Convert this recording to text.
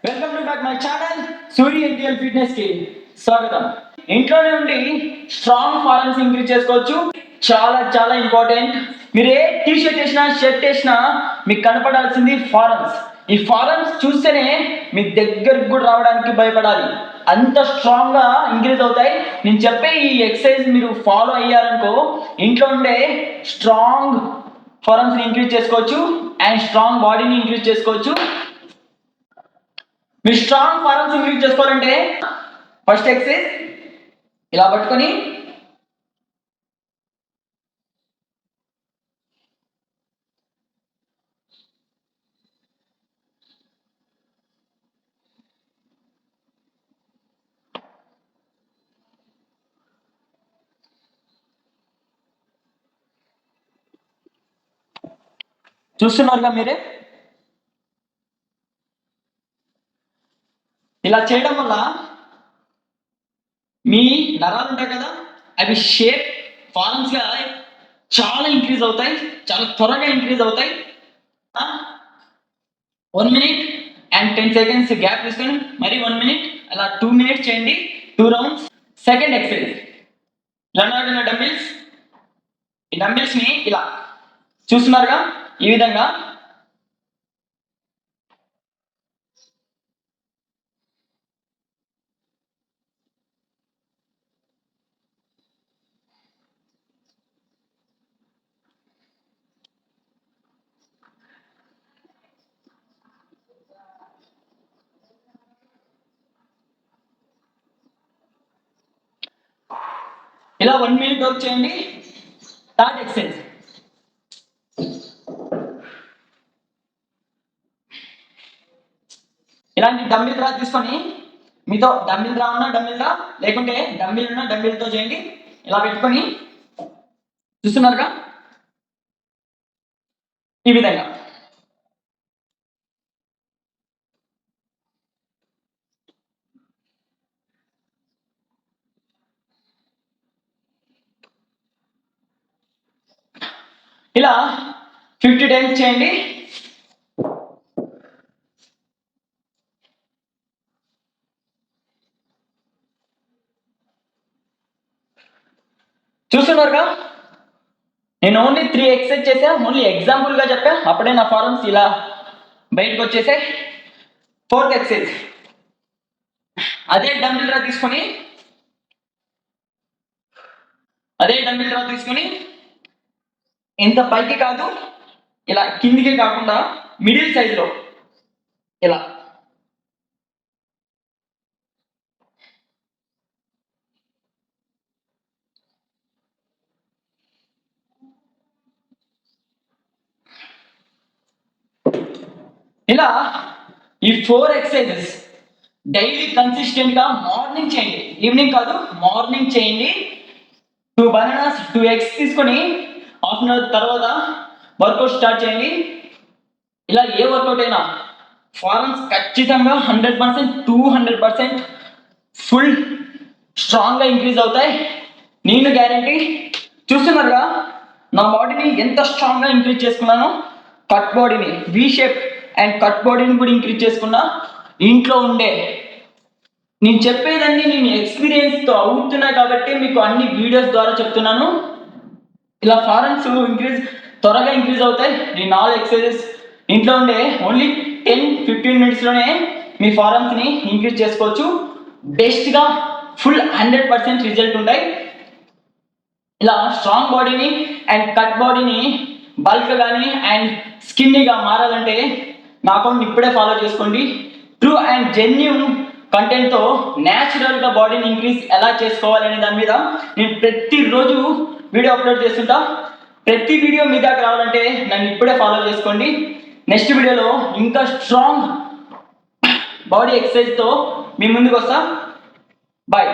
Welcome to back my channel Suri NTL fitness కి స్వాగతం. ఇంట్లోనే ఉండి స్ట్రాంగ్ ఫారెన్స్ ఇంక్రీజ్ చేసుకోవచ్చు. చాలా చాలా ఇంపార్టెంట్. మీరు ఏ టీ షర్ట్ వేసినా షర్ట్ వేసినా మీకు కనపడాల్సింది ఫారెన్స్. ఈ ఫారెన్స్ చూస్తేనే మీ దగ్గరకు కూడా రావడానికి భయపడాలి, అంత స్ట్రాంగ్ గా ఇంక్రీజ్ అవుతాయి. నేను చెప్పే ఈ ఎక్సర్సైజ్ మీరు ఫాలో అయ్యారనుకో ఇంట్లో ఉండే స్ట్రాంగ్ ఫారెన్స్ ని ఇంక్రీజ్ చేసుకోవచ్చు అండ్ స్ట్రాంగ్ బాడీని ఇంక్రీజ్ చేసుకోవచ్చు. మీరు స్ట్రాంగ్ ఫారెన్స్ ఇంక్రీజ్ చేసుకోవాలంటే ఫస్ట్ ఎక్సర్సైజ్ ఇలా పట్టుకొని చూస్తున్నారుగా మీరే, ఇలా చేయడం వల్ల మీ నరాలు ఉంటాయి కదా అవి షేప్ ఫారెన్స్ గా చాలా ఇంక్రీజ్ అవుతాయి, చాలా త్వరగా ఇంక్రీజ్ అవుతాయి. 1 minute అండ్ 10 seconds గ్యాప్ తీసుకొని మరి 1 minute అలా 2 minutes చేయండి, 2 rounds. సెకండ్ ఎక్సర్సైజ్ రెండు డంబిల్స్. ఈ డంబిల్స్ ని ఇలా చూస్తున్నారుగా ఈ విధంగా ఇలా 1 minute వర్క్ చేయండి. థర్డ్ ఎక్సర్సైజ్ ఇలాంటి డంబిల్ రా తీసుకొని మీతో డంబిల్ రా ఉన్నా డంబిల్ రా లేకుంటే డంబిల్ ఉన్నా డంబిల్తో చేయండి. ఇలా పెట్టుకొని చూస్తున్నారుగా ఈ విధంగా ఇలా 50 times చేయండి. చూస్తున్నారుగా నేను ఓన్లీ 3 ఎక్సర్సైజ్ చేసా, ఓన్లీ ఎగ్జాంపుల్ గా చెప్పా, అప్పుడే నా ఫారెన్స్ ఇలా బయటకు వచ్చేసే. ఫోర్త్ ఎక్సర్సైజ్ అదే డంబిల్ రా తీసుకొని ఇంత పైకి కాదు, ఇలా కిందికి కాకుండా మిడిల్ సైజులో ఇలా ఇలా ఈ 4 ఎక్సర్సైజెస్ డైలీ కన్సిస్టెంట్ గా మార్నింగ్ చేయండి, ఈవినింగ్ కాదు మార్నింగ్ చేయండి. 2 బనానాస్ 2 eggs తీసుకొని హాఫ్ అన్ అవర్ తర్వాత వర్కౌట్ స్టార్ట్ చేయండి. ఇలా ఏ వర్కౌట్ అయినా ఫారెన్స్ ఖచ్చితంగా 100% 200% ఫుల్ స్ట్రాంగ్ గా ఇంక్రీజ్ అవుతాయి, నేను గ్యారంటీ. చూస్తున్నారుగా నా బాడీని ఎంత స్ట్రాంగ్ గా ఇంక్రీజ్ చేసుకున్నాను. కట్ బాడీని వి షేప్ అండ్ కట్ బాడీని కూడా ఇంక్రీజ్ చేసుకున్నా. ఇంట్లో ఉండే నేను చెప్పేదాన్ని నేను ఎక్స్పీరియన్స్తో అవుతున్నా కాబట్టి మీకు అన్ని వీడియోస్ ద్వారా చెప్తున్నాను. ఇలా ఫారెన్స్ త్వరగా ఇంక్రీజ్ అవుతాయి. ఈ 4 ఎక్సర్సైజెస్ ఇంట్లో ఉండే ఓన్లీ 10-15 minutesలోనే మీ ఫారెన్స్ని ఇంక్రీజ్ చేసుకోవచ్చు. బెస్ట్గా ఫుల్ 100% రిజల్ట్ ఉంటాయి. ఇలా స్ట్రాంగ్ బాడీని అండ్ కట్ బాడీని బల్క్ కానీ అండ్ స్కిన్నీగా మారాలంటే నా అకౌంట్ ఇప్పుడే ఫాలో చేసుకోండి. ట్రూ అండ్ జెన్యూన్ కంటెంట్తో న్యాచురల్గా బాడీని ఇంక్రీజ్ ఎలా చేసుకోవాలనే దాని మీద నేను ప్రతిరోజు వీడియో అప్లోడ్ చేస్తుంటా. ప్రతి వీడియో మీ దాకా రావాలంటే నన్ను ఇప్పుడే ఫాలో చేసుకోండి. నెక్స్ట్ వీడియోలో ఇంకా స్ట్రాంగ్ బాడీ ఎక్సర్సైజ్తో మీ ముందుకు వస్తా. బాయ్.